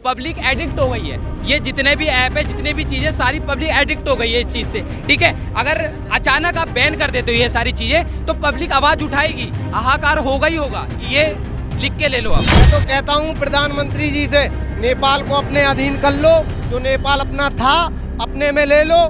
Public addict हो गई है। ये जितने भी ऐप है, जितने भी चीज़ें, सारी पब्लिक एडिक्ट हो गई है इस चीज़ से। ठीक है, अगर अचानक आप बैन कर देते हो ये सारी चीज़ें तो पब्लिक आवाज़ उठाएगी, हाहाकार होगा ही होगा। ये लिख के ले लो आप। मैं तो कहता हूँ प्रधानमंत्री जी से, नेपाल को अपने अधीन कर लो, जो नेपाल अपना था अपने में ले लो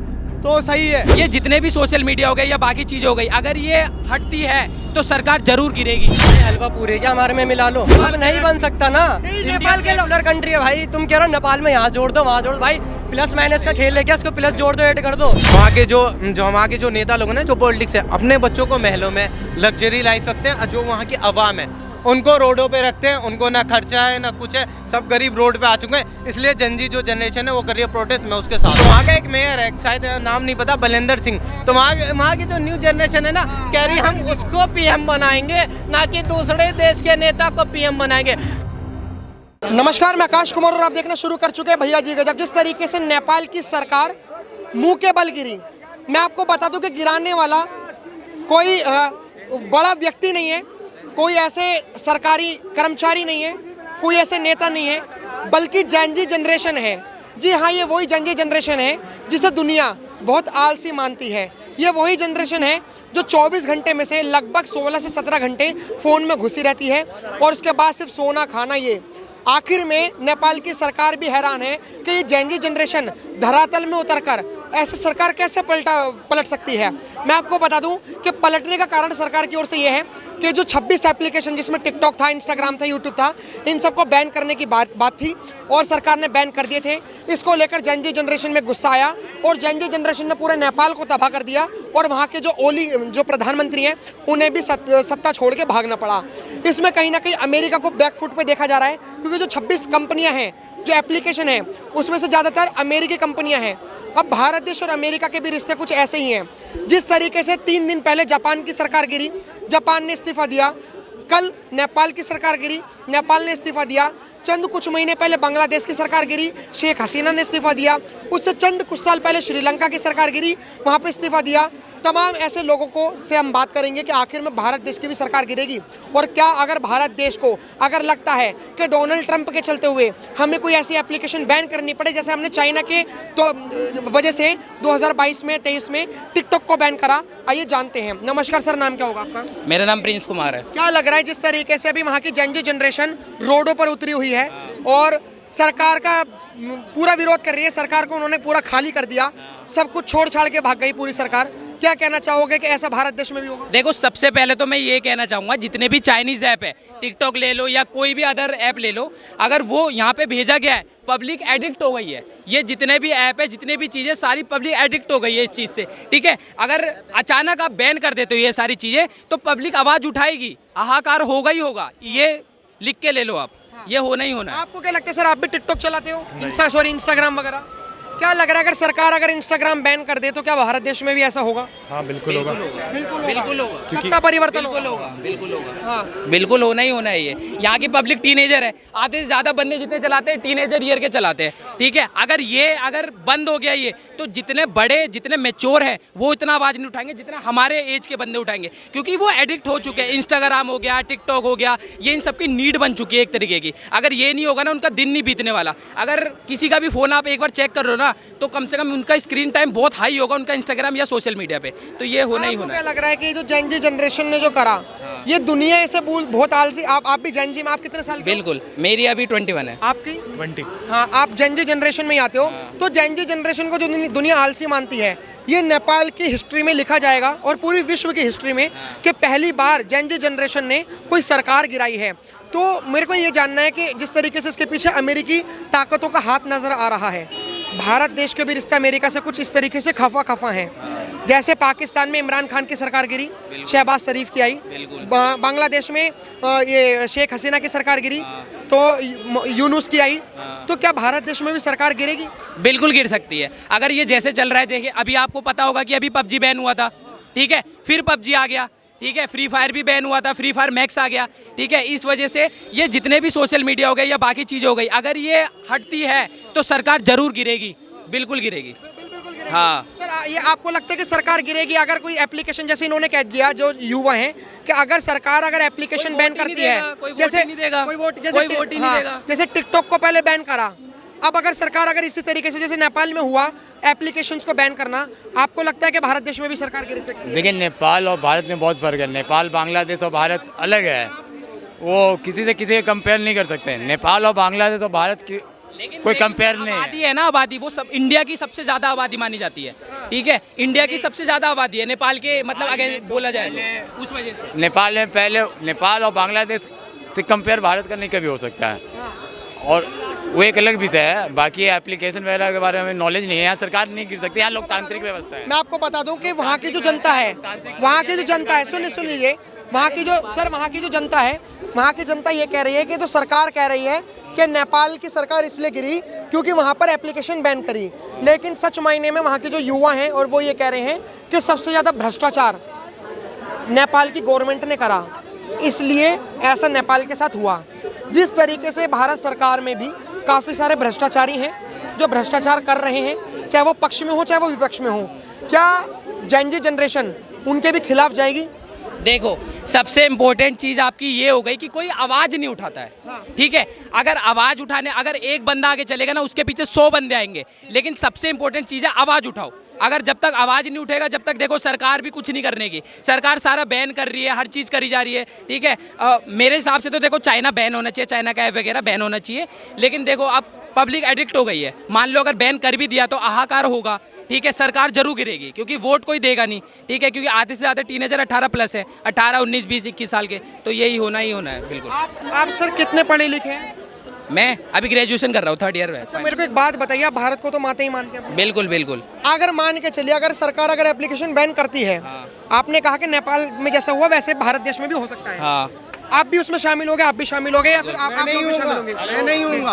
तो सही है। ये जितने भी सोशल मीडिया हो गए या बाकी चीज़ हो गई, अगर ये हटती है तो सरकार जरूर गिरेगी। हलवा पूरे क्या हमारे में मिला लो, अब नहीं बन सकता ना। नेपाल के सेकुलर कंट्री है भाई, तुम कह रहे हो नेपाल में यहाँ जोड़ दो वहाँ जोड़ दो, भाई प्लस माइनस का खेल है क्या, इसको प्लस जोड़ दो ऐड कर दो। वहाँ के जो वहाँ के जो नेता लोग हैं ना, जो पॉलिटिक्स है, अपने बच्चों को महलों में लग्जरी लाइफ रखते हैं, जो वहाँ की आवाम है उनको रोडों पे रखते हैं। उनको ना खर्चा है ना कुछ है, सब गरीब रोड पे आ चुके हैं। इसलिए जनजी जो जनरेशन है वो कर रही है प्रोटेस्ट, मैं उसके साथ। तो वहाँ का एक मेयर है, शायद नाम नहीं पता, बलेंद्र सिंह, तो वहाँ की जो न्यू जनरेशन है ना, कह रही हम उसको पीएम बनाएंगे, ना कि दूसरे देश के नेता को पीएम बनाएंगे। नमस्कार, मैं आकाश कुमार और आप देखना शुरू कर चुके हैं भैया जी गजब। जिस तरीके से नेपाल की सरकार मुंह के बल गिरी, मैं आपको बता दूं कि गिराने वाला कोई बड़ा व्यक्ति नहीं है, कोई ऐसे सरकारी कर्मचारी नहीं है, कोई ऐसे नेता नहीं है, बल्कि जेनजी जनरेशन है। जी हाँ, ये वही जेनजी जनरेशन है जिसे दुनिया बहुत आलसी मानती है। ये वही जनरेशन है जो 24 घंटे में से लगभग 16 से 17 घंटे फ़ोन में घुसी रहती है और उसके बाद सिर्फ सोना खाना। ये आखिर में नेपाल की सरकार भी हैरान है कि ये जेनजी जनरेशन धरातल में उतरकर ऐसे सरकार कैसे पलट सकती है। मैं आपको बता दूं कि पलटने का कारण सरकार की ओर से ये है कि जो 26 एप्लीकेशन, जिसमें टिकटॉक था, इंस्टाग्राम था, यूट्यूब था, इन सबको बैन करने की बात थी और सरकार ने बैन कर दिए थे। इसको लेकर जेनजी जनरेशन में गुस्सा आया और जेनजी जनरेशन ने पूरे नेपाल को तबाह कर दिया और वहाँ के जो प्रधानमंत्री हैं उन्हें भी सत्ता छोड़ के भागना पड़ा। इसमें कहीं ना कहीं अमेरिका को बैकफुट पे देखा जा रहा है, क्योंकि जो 26 कंपनियां हैं, जो एप्लीकेशन है, उसमें से ज़्यादातर अमेरिकी कंपनियां हैं। अब भारत देश और अमेरिका के भी रिश्ते कुछ ऐसे ही हैं। जिस तरीके से 3 दिन पहले जापान की सरकार गिरी, जापान ने इस्तीफा दिया, कल नेपाल की सरकार गिरी, नेपाल ने इस्तीफा दिया, चंद कुछ महीने पहले बांग्लादेश की सरकार गिरी, शेख हसीना ने इस्तीफा दिया, उससे चंद कुछ साल पहले श्रीलंका की सरकार गिरी, वहाँ पे इस्तीफा दिया। तमाम ऐसे लोगों को से हम बात करेंगे कि आखिर में भारत देश की भी सरकार गिरेगी और क्या अगर भारत देश को अगर लगता है कि डोनाल्ड ट्रंप के चलते हुए हमें कोई ऐसी एप्लीकेशन बैन करनी पड़े, जैसे हमने चाइना के तो वजह से 2022 में 23 में टिकटॉक को बैन करा। आइए जानते हैं। नमस्कार सर, नाम क्या होगा आपका? मेरा नाम प्रिंस कुमार है। क्या लग रहा है जिस तरीके से अभी वहाँ की जेनजी जनरेशन रोडों पर उतरी हुई है और सरकार का पूरा विरोध कर रही है, सरकार को उन्होंने पूरा खाली कर दिया, सब कुछ छोड़ छाड़ के भाग गई पूरी सरकार, क्या कहना चाहोगे कि ऐसा भारत देश में भी होगा? देखो, सबसे पहले तो मैं ये कहना चाहूँगा, जितने भी चाइनीज़ ऐप है, टिकटॉक ले लो या कोई भी अदर ऐप ले लो, अगर वो यहाँ पे भेजा गया है, पब्लिक एडिक्ट हो गई है। ये जितने भी ऐप है, जितने भी चीज़ें, सारी पब्लिक एडिक्ट हो गई है इस चीज़ से। ठीक है, अगर अचानक आप बैन कर देते हो ये सारी चीज़ें तो पब्लिक आवाज़ उठाएगी, हाहाकार होगा ही होगा। ये लिख के ले लो आप। ये होना ही होना है। आपको क्या लगता है सर, आप भी टिकटॉक चलाते हो, इंस्टाग्राम वगैरह? क्या लग रहा है अगर सरकार इंस्टाग्राम बैन कर दे तो क्या भारत देश में भी ऐसा होगा? हाँ, बिल्कुल होगा। बिल्कुल होगा। सत्ता परिवर्तन होगा। बिल्कुल होगा। हाँ, बिल्कुल होना ही होना है। ये यहाँ की पब्लिक टीनेजर है, आधे से ज़्यादा बंदे जितने चलाते हैं टीनेजर ईयर के चलाते हैं। ठीक है, अगर बंद हो गया ये, तो जितने बड़े, जितने मैच्योर हैं वो इतना आवाज़ नहीं उठाएंगे जितना हमारे एज के बंदे उठाएंगे, क्योंकि वो एडिक्ट हो चुके हैं। इंस्टाग्राम हो गया, टिकटॉक हो गया, ये इन सबकी नीड बन चुकी है एक तरीके की। अगर ये नहीं होगा ना, उनका दिन नहीं बीतने वाला। अगर किसी का भी फ़ोन आप एक बार चेक कर रहे हो ना, तो कम से कम उनका स्क्रीन टाइम बहुत हाई होगा उनका इंस्टाग्राम या सोशल मीडिया पे। तो ये होना ही होना है। क्या लग रहा है कि जो जेनजी जनरेशन ने जो करा, ये दुनिया ऐसे बहुत आलसी। आप भी जेनजी में, आप कितने साल के? बिल्कुल, मेरी अभी 21 है। आपकी 20। हाँ, आप जेनजी जनरेशन में ही आते हो। तो जेनजी जनरेशन को जो दुनिया आलसी मानती है, ये नेपाल की हिस्ट्री में लिखा जाएगा और पूरी विश्व की हिस्ट्री में कि पहली बार जेनजी जनरेशन ने कोई सरकार गिराई है। तो मेरे को ये जानना है कि जिस तरीके से इसके पीछे अमेरिकी ताकतों का हाथ नजर आ रहा है, भारत देश के भी रिश्ते अमेरिका से कुछ इस तरीके से खफा हैं। जैसे पाकिस्तान में इमरान खान की सरकार गिरी, शहबाज शरीफ की आई, बांग्लादेश में ये शेख हसीना की सरकार गिरी, तो यूनुस की आई। तो क्या भारत देश में भी सरकार गिरेगी? बिल्कुल गिर सकती है। अगर ये जैसे चल रहा है, देखिए अभी आपको पता होगा कि अभी पबजी बैन हुआ था। ठीक है, फिर पबजी आ गया। ठीक है, फ्री फायर भी बैन हुआ था, फ्री फायर मैक्स आ गया। ठीक है, इस वजह से ये जितने भी सोशल मीडिया हो गए या बाकी चीज़ हो गई, अगर ये हटती है तो सरकार जरूर गिरेगी, बिल्कुल गिरेगी। हाँ सर, ये आपको लगता है कि सरकार गिरेगी अगर कोई एप्लीकेशन, जैसे इन्होंने कह दिया जो युवा हैं कि अगर सरकार अगर एप्लीकेशन बैन करती है, जैसे कोई वोट जैसे टिकटॉक को पहले बैन करा, अब अगर सरकार अगर इसी तरीके से जैसे नेपाल में हुआ एप्लीकेशंस को बैन करना, आपको लगता है कि भारत देश में भी सरकार गिर सकती है? देखिए, नेपाल और भारत में बहुत फर्क है। नेपाल, बांग्लादेश और भारत अलग है, वो किसी से किसी कंपेयर नहीं कर सकते। नेपाल और बांग्लादेश और भारत की कोई कंपेयर नहीं आबादी है ना, आबादी वो सब इंडिया की सबसे ज्यादा आबादी मानी जाती है, ठीक है, इंडिया की सबसे ज्यादा आबादी है नेपाल के, मतलब अगर बोला जाए तो उस वजह से नेपाल में पहले नेपाल और बांग्लादेश से कंपेयर भारत का नहीं कभी हो सकता है, और वो एक अलग विषय है। बाकी एप्लीकेशन वगैरह के बारे में नॉलेज नहीं है, यहाँ सरकार नहीं गिर सकती, यहाँ लोकतांत्रिक व्यवस्था है। मैं आपको बता दूं कि वहाँ की जो जनता है, सुन लीजिए, वहाँ की जो जनता है, वहाँ की जनता ये कह रही है कि तो सरकार कह रही है कि नेपाल की सरकार इसलिए गिरी क्योंकि वहाँ पर एप्लीकेशन बैन करी, लेकिन सच मायने में वहाँ के जो युवा हैं और वो ये कह रहे हैं कि सबसे ज़्यादा भ्रष्टाचार नेपाल की गवर्नमेंट ने करा, इसलिए ऐसा नेपाल के साथ हुआ। जिस तरीके से भारत सरकार में भी काफ़ी सारे भ्रष्टाचारी हैं जो भ्रष्टाचार कर रहे हैं, चाहे वो पक्ष में हो चाहे वो विपक्ष में हो, क्या जेन ज़ी जनरेशन उनके भी खिलाफ जाएगी? देखो, सबसे इम्पोर्टेंट चीज़ आपकी ये हो गई कि कोई आवाज़ नहीं उठाता है, ठीक है। अगर आवाज़ उठाने, अगर एक बंदा आगे चलेगा ना, उसके पीछे 100 बंदे आएंगे, लेकिन सबसे इम्पोर्टेंट चीज़ है आवाज़ उठाओ। अगर जब तक आवाज़ नहीं उठेगा, जब तक देखो सरकार भी कुछ नहीं करने की, सरकार सारा बैन कर रही है, हर चीज़ करी जा रही है, ठीक है। मेरे हिसाब से तो देखो चाइना बैन होना चाहिए, चाइना का ऐप वगैरह बैन होना चाहिए, लेकिन देखो अब पब्लिक एडिक्ट हो गई है। मान लो अगर बैन कर भी दिया तो हाहाकार होगा, ठीक है, सरकार जरूर गिरेगी क्योंकि वोट कोई देगा नहीं, ठीक है, क्योंकि आधे से ज़्यादा टीनेजर 18+ है, 18, 19, 20, 21 साल के, तो यही होना ही होना है। बिल्कुल। आप सर कितने पढ़े लिखे हैं? मैं अभी ग्रेजुएशन कर रहा हूँ, 3rd ईयर में। अच्छा, मेरे को एक बात बताइए, आप भारत को तो माते ही मानते हैं। बिल्कुल बिल्कुल। अगर मान के चलिए अगर सरकार अगर एप्लीकेशन बैन करती है, आपने कहा कि नेपाल में जैसा हुआ वैसे भारत देश में भी हो सकता है, हाँ, आप भी उसमें शामिल होगे? आप भी शामिल होगे या फिर आप लोग भी शामिल होंगे? मैं नहीं हूँगा।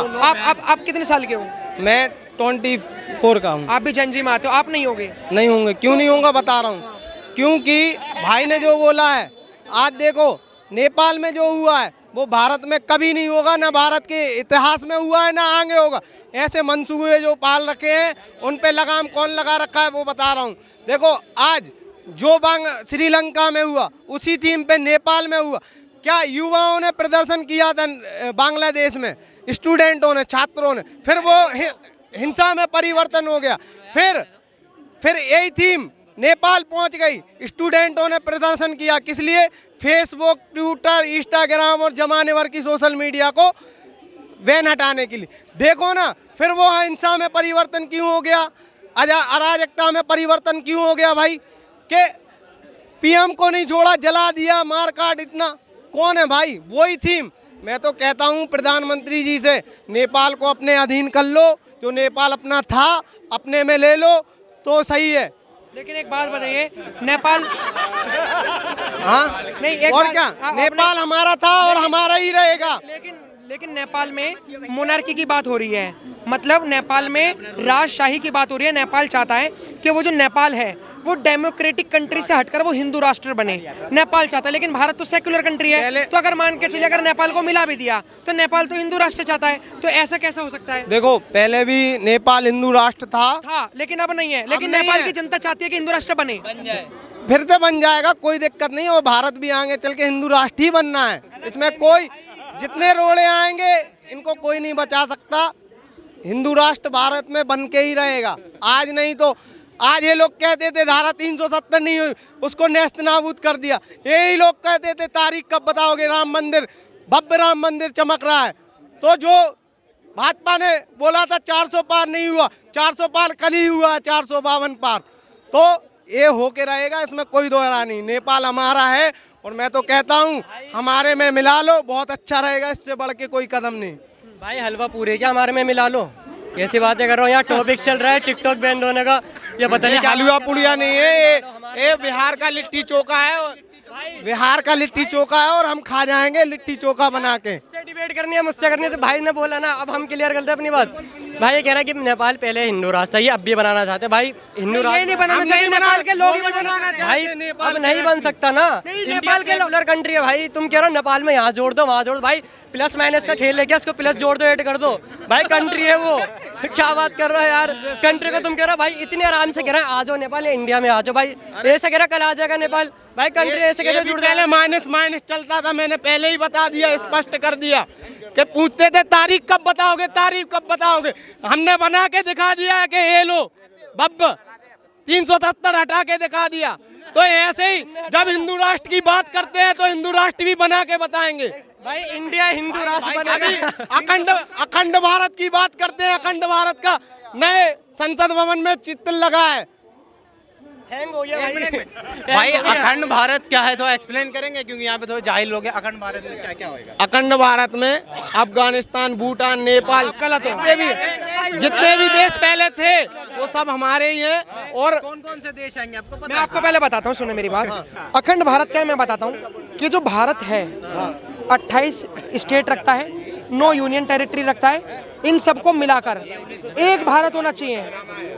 आप कितने साल के हो? मैं 24 का हूँ। आप भी जेन ज़ी में आते हो, आप नहीं होगे? नहीं होंगे। क्यों नहीं होगा बता रहा हूँ, क्योंकि भाई ने जो बोला है, आज देखो नेपाल में जो हुआ है वो भारत में कभी नहीं होगा, ना भारत के इतिहास में हुआ है ना आगे होगा। ऐसे मंसूबे जो पाल रखे हैं उन पे लगाम कौन लगा रखा है वो बता रहा हूँ। देखो आज जो श्रीलंका में हुआ उसी थीम पे नेपाल में हुआ। क्या युवाओं ने प्रदर्शन किया था बांग्लादेश में, स्टूडेंटों ने, छात्रों ने, फिर वो हिंसा में परिवर्तन हो गया, फिर यही थीम नेपाल पहुंच गई। स्टूडेंटों ने प्रदर्शन किया, किस लिए? फेसबुक, ट्विटर, इंस्टाग्राम और जमाने भर की सोशल मीडिया को बैन हटाने के लिए। देखो ना, फिर वो हिंसा में परिवर्तन क्यों हो गया, अराजकता में परिवर्तन क्यों हो गया भाई? कि पीएम को नहीं छोड़ा, जला दिया, मार काट, इतना कौन है भाई? वही थीम। मैं तो कहता हूँ प्रधानमंत्री जी से, नेपाल को अपने अधीन कर लो, जो नेपाल अपना था अपने में ले लो तो सही है। लेकिन एक बात बताइए, नेपाल हाँ नहीं, एक और क्या, नेपाल हमारा था और हमारा ही रहेगा। लेकिन नेपाल में मोनार्की की बात हो रही है, मतलब नेपाल में राजशाही की बात हो रही है। नेपाल चाहता है कि वो जो नेपाल है वो डेमोक्रेटिक कंट्री से हटकर वो हिंदू राष्ट्र बने, नेपाल चाहता है। लेकिन भारत तो सेक्युलर कंट्री है, तो अगर मान के चलिए अगर नेपाल को मिला भी दिया तो नेपाल तो हिंदू राष्ट्र चाहता है, तो ऐसा कैसा हो सकता है? देखो पहले भी नेपाल हिंदू राष्ट्र था, लेकिन अब नहीं है। लेकिन नेपाल की जनता चाहती है कि हिंदू राष्ट्र बन जाए, फिर से बन जाएगा, कोई दिक्कत नहीं। और भारत भी आगे चल के हिंदू राष्ट्र ही बनना है, इसमें कोई जितने रोड़े आएंगे इनको कोई नहीं बचा सकता। हिंदू राष्ट्र भारत में बन के ही रहेगा। आज नहीं तो आज ये लोग कहते थे धारा 370 नहीं हुई, उसको नेस्त नाबूद कर दिया। यही लोग कहते थे तारीख कब बताओगे, राम मंदिर, भव्य राम मंदिर चमक रहा है। तो जो भाजपा ने बोला था 400 पार नहीं हुआ, 400 पार कल ही हुआ, 452 पार। तो ये होके रहेगा, इसमें कोई दोहरा नहीं। नेपाल हमारा है और मैं तो कहता हूँ हमारे में मिला लो, बहुत अच्छा रहेगा, इससे बढ़ के कोई कदम नहीं। भाई हलवा पूरी क्या हमारे में मिला लो, कैसी बातें कर रहा हूँ? यहाँ टॉपिक चल रहा है टिकटॉक बैन होने का, ये पता नहीं क्या। हलवा पुड़िया नहीं है ये बिहार का लिट्टी चोखा है, बिहार का लिट्टी चोखा है और हम खा जाएंगे लिट्टी चोखा बना के। इससे डिबेट करनी है, मुझसे करने से भाई ने बोला ना, अब हम क्लियर करते हैं अपनी बात। भाई ये कह रहा है कि नेपाल पहले हिंदू राष्ट्र था, ये अब भी बनाना चाहते हैं भाई हिंदू राष्ट्र नहीं बनाना चाहिए, नेपाल के लोग ही बनाना भाई अब नहीं बन सकता ना। नेपाल के सेकुलर कंट्री है भाई, तुम कह रहे हो नेपाल में यहाँ जोड़ दो वहाँ जोड़ दो, भाई प्लस माइनस का खेल है क्या, उसको प्लस जोड़ दो ऐड कर दो, भाई कंट्री है वो। क्या बात कर रहे हो यार, कंट्री को तुम कह रहे हो भाई इतने आराम से कह रहे हैं आ जाओ नेपाल या इंडिया में आ जाओ, भाई ऐसे कह रहा कल आ जाएगा नेपाल, भाई कंट्री ऐसे कैसे जुड़ पहले माइनस माइनस चलता था, मैंने पहले ही बता दिया, स्पष्ट कर दिया कि पूछते थे तारीख कब बताओगे, तारीख कब बताओगे, हमने बना के दिखा दिया कि ये लो बब्ब 370 हटा के दिखा दिया। तो ऐसे ही जब हिंदू राष्ट्र की बात करते हैं तो हिंदू राष्ट्र भी बना के बताएंगे। भाई इंडिया हिंदू राष्ट्र बनेगा। अखंड भारत की बात करते हैं, अखंड भारत का नए संसद भवन में चित्र लगा है। हैंग हो गया भाई अखंड भारत क्या है तो एक्सप्लेन करेंगे, क्योंकि यहाँ पे थोड़े जाहिल लोग हैं। अखंड भारत में क्या क्या होएगा? अखंड भारत में अफगानिस्तान, भूटान, नेपाल, जितने भी देश पहले थे वो सब हमारे ही हैं। और कौन कौन से देश आएंगे आपको पता मैं आपको पहले बताता हूँ, सुने मेरी बात। अखंड भारत क्या है मैं बताता हूँ कि जो भारत है 28 स्टेट रखता है, 9 यूनियन टेरिटरी रखता है, इन सबको मिलाकर एक भारत होना चाहिए।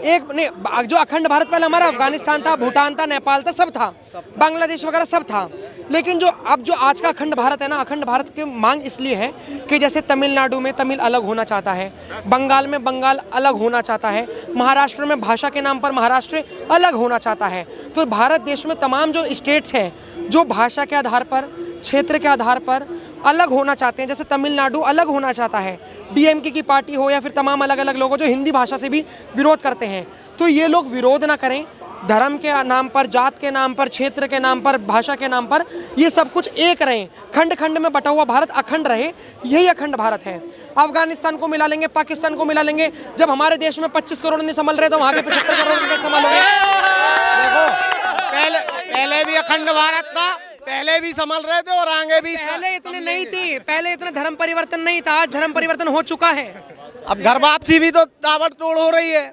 एक नहीं, जो अखंड भारत पहले हमारा अफगानिस्तान था, भूटान था, नेपाल था, सब था, बांग्लादेश वगैरह सब था। लेकिन जो अब जो आज का अखंड भारत है ना, अखंड भारत की मांग इसलिए है कि जैसे तमिलनाडु में तमिल अलग होना चाहता है, बंगाल में बंगाल अलग होना चाहता है, महाराष्ट्र में भाषा के नाम पर महाराष्ट्र अलग होना चाहता है। तो भारत देश में तमाम जो स्टेट्स हैं जो भाषा के आधार पर, क्षेत्र के आधार पर अलग होना चाहते हैं, जैसे तमिलनाडु अलग होना चाहता है, डीएमके की पार्टी हो या फिर तमाम अलग अलग लोग जो हिंदी भाषा से भी विरोध करते हैं, तो ये लोग विरोध ना करें। धर्म के नाम पर, जात के नाम पर, क्षेत्र के नाम पर, भाषा के नाम पर ये सब कुछ एक रहें, खंड खंड में बटा हुआ भारत अखंड रहे, यही अखंड भारत है। अफगानिस्तान को मिला लेंगे, पाकिस्तान को मिला लेंगे, जब हमारे देश में 25 करोड़ नहीं संभल रहे तो वहाँ के 75 करोड़ कैसे संभालोगे? पहले भी अखंड भारत था, पहले भी संभल रहे थे और आगे भी। पहले इतने नहीं थी, पहले इतना धर्म परिवर्तन नहीं था, आज धर्म परिवर्तन हो चुका है। अब घर वापसी भी तो ताबड़तोड़ हो रही है।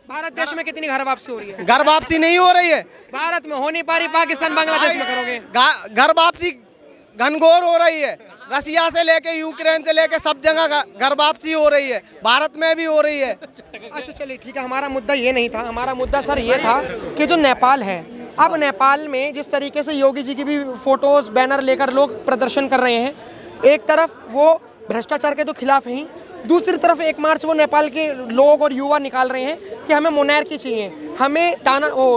भारत देश में कितनी घर वापसी हो रही है? घर वापसी नहीं हो रही है, भारत में हो नहीं पा रही, पाकिस्तान बांग्लादेश में करोगे। घर वापसी घनघोर हो रही है। रसिया से लेके यूक्रेन से लेके सब जगह घर वापसी हो रही है, भारत में भी हो रही है। अच्छा चलिए ठीक है, हमारा मुद्दा ये नहीं था, हमारा मुद्दा सर ये था कि जो नेपाल है, अब नेपाल में जिस तरीके से योगी जी की भी फोटोज बैनर लेकर लोग प्रदर्शन कर रहे हैं, एक तरफ वो भ्रष्टाचार के तो खिलाफ ही, दूसरी तरफ 1 मार्च वो नेपाल के लोग और युवा निकाल रहे हैं कि हमें मोनार्की चाहिए, हमें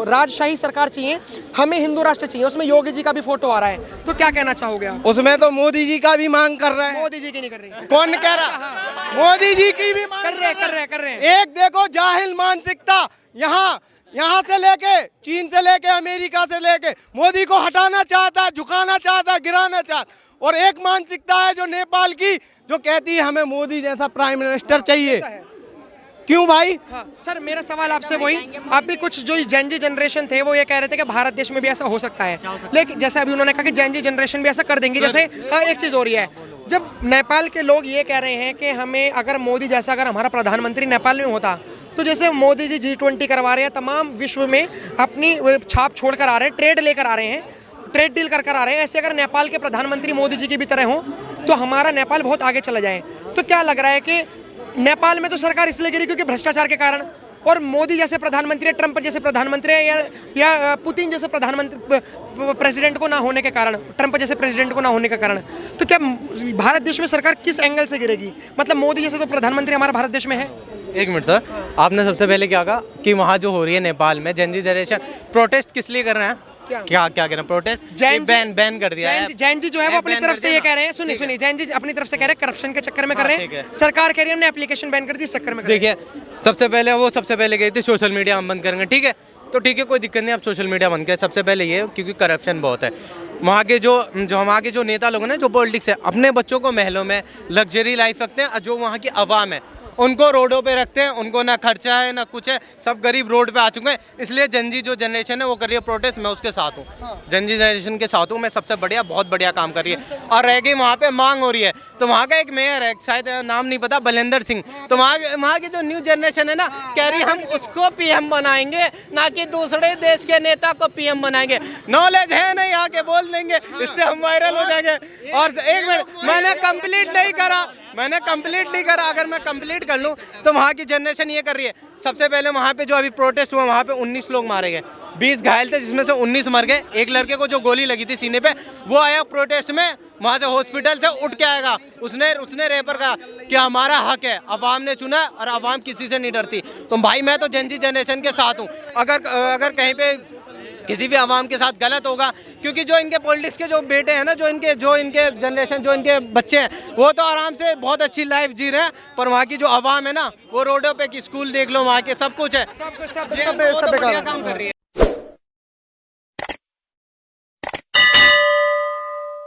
राजशाही सरकार चाहिए, हमें हिंदू राष्ट्र चाहिए। उसमें योगी जी का भी फोटो आ रहा है, तो क्या कहना चाहोगे आप? उसमें तो मोदी जी का भी मांग कर रहे हैं। मोदी जी की नहीं कर रही, कौन कह रहा? मोदी जी की भी मांग कर रहे हैं। एक देखो जाहिल मानसिकता, यहाँ से लेके चीन से लेके अमेरिका से लेके मोदी को हटाना चाहता, झुकाना चाहता, गिराना चाहता। और एक मानसिकता है जो नेपाल की, जो कहती है हमें मोदी जैसा प्राइम मिनिस्टर चाहिए। क्यों भाई? हाँ सर, मेरा सवाल आपसे वही, अभी कुछ जो जेनजी जनरेशन थे वो ये कह रहे थे कि भारत देश में भी ऐसा हो सकता है, लेकिन जैसे अभी उन्होंने कहा कि जेनजी जनरेशन भी ऐसा कर देंगे। जैसे एक चीज़ हो रही है, जब नेपाल के लोग ये कह रहे हैं कि हमें अगर मोदी जैसा अगर हमारा प्रधानमंत्री नेपाल में होता, तो जैसे मोदी जी G20 करवा रहे हैं, तमाम विश्व में अपनी छाप छोड़ कर आ रहे हैं, ट्रेड लेकर आ रहे हैं, ट्रेड डील कर आ रहे हैं, ऐसे अगर नेपाल के प्रधानमंत्री मोदी जी की भी तरह हों तो हमारा नेपाल बहुत आगे चला जाए। तो क्या लग रहा है कि नेपाल में तो सरकार इसलिए गिरी क्योंकि भ्रष्टाचार के कारण, और मोदी जैसे प्रधानमंत्री, ट्रंप जैसे प्रधानमंत्री या पुतिन जैसे प्रधानमंत्री प्रेसिडेंट को ना होने के कारण, ट्रंप जैसे प्रेसिडेंट को ना होने के कारण, तो क्या भारत देश में सरकार किस एंगल से गिरेगी? मतलब मोदी जैसे तो प्रधानमंत्री हमारा भारत देश में है। एक मिनट सर, आपने सबसे पहले क्या कहा कि वहाँ जो हो रही है नेपाल में जेनजी जनरेशन प्रोटेस्ट किस लिए कर रहे हैं? क्या कह रहे हैं? प्रोटेस्ट बैन कर दिया है। जैन जी जो है वो अपनी तरफ से ये कह रहे हैं, सुनिए जैन जी अपनी तरफ से कह रहे हैं करप्शन के चक्कर में कर रहे हैं, सरकार कह रही है हमने एप्लीकेशन बैन कर दी इस चक्कर में। देखिए सबसे पहले गई थी सोशल मीडिया हम बंद करेंगे, ठीक है, तो ठीक है कोई दिक्कत नहीं, आप सोशल मीडिया बंद करें। सबसे पहले ये क्योंकि करप्शन बहुत है वहाँ के, जो वहाँ के जो नेता लोग हैं ना, जो पॉलिटिक्स है, अपने बच्चों को महलों में लग्जरी लाइफ रखते हैं, जो वहाँ की आवाम है उनको रोडों पे रखते हैं, उनको ना खर्चा है ना कुछ है, सब गरीब रोड पे आ चुके हैं। इसलिए जनजी जो जनरेशन है वो कर रही है प्रोटेस्ट, मैं उसके साथ हूँ, जनजी जनरेशन के साथ हूँ मैं। सबसे बढ़िया, बहुत बढ़िया काम कर रही है। और रह गई वहाँ पे मांग हो रही है, तो वहाँ का एक मेयर है, शायद नाम नहीं पता, बलेंद्र सिंह, तो वहाँ की जो न्यू जनरेशन है ना, कह रही हम उसको पीएम बनाएंगे, ना कि दूसरे देश के नेता को पीएम बनाएंगे। नॉलेज है नहीं, आके बोल देंगे, इससे हम वायरल हो जाएंगे। और एक मिनट, मैंने कंप्लीट नहीं करा, मैंने कंप्लीट नहीं करा, अगर मैं कंप्लीट कर लूँ तो वहाँ की जनरेशन ये कर रही है। सबसे पहले वहाँ पे जो अभी प्रोटेस्ट हुआ वहाँ पे 19 लोग मारे गए, 20 घायल थे जिसमें से 19 मर गए। एक लड़के को जो गोली लगी थी सीने पे वो आया प्रोटेस्ट में, वहाँ से हॉस्पिटल से उठ के आएगा, उसने रेपर कहा कि हमारा हक है, अवाम ने चुना और अवाम किसी से नहीं डरती। तो भाई मैं तो जेन ज़ी जनरेशन के साथ हूँ। अगर कहीं पे किसी भी आवाम के साथ गलत होगा, क्योंकि जो इनके पॉलिटिक्स के जो बेटे हैं ना, जो इनके जनरेशन, जो इनके बच्चे हैं, वो तो आराम से बहुत अच्छी लाइफ जी रहे हैं, पर वहाँ की जो आवाम है ना, वो रोडों पे की स्कूल देख लो, वहाँ के सब कुछ है, सब ये सब तो सब बढ़िया बेकार काम कर रही है।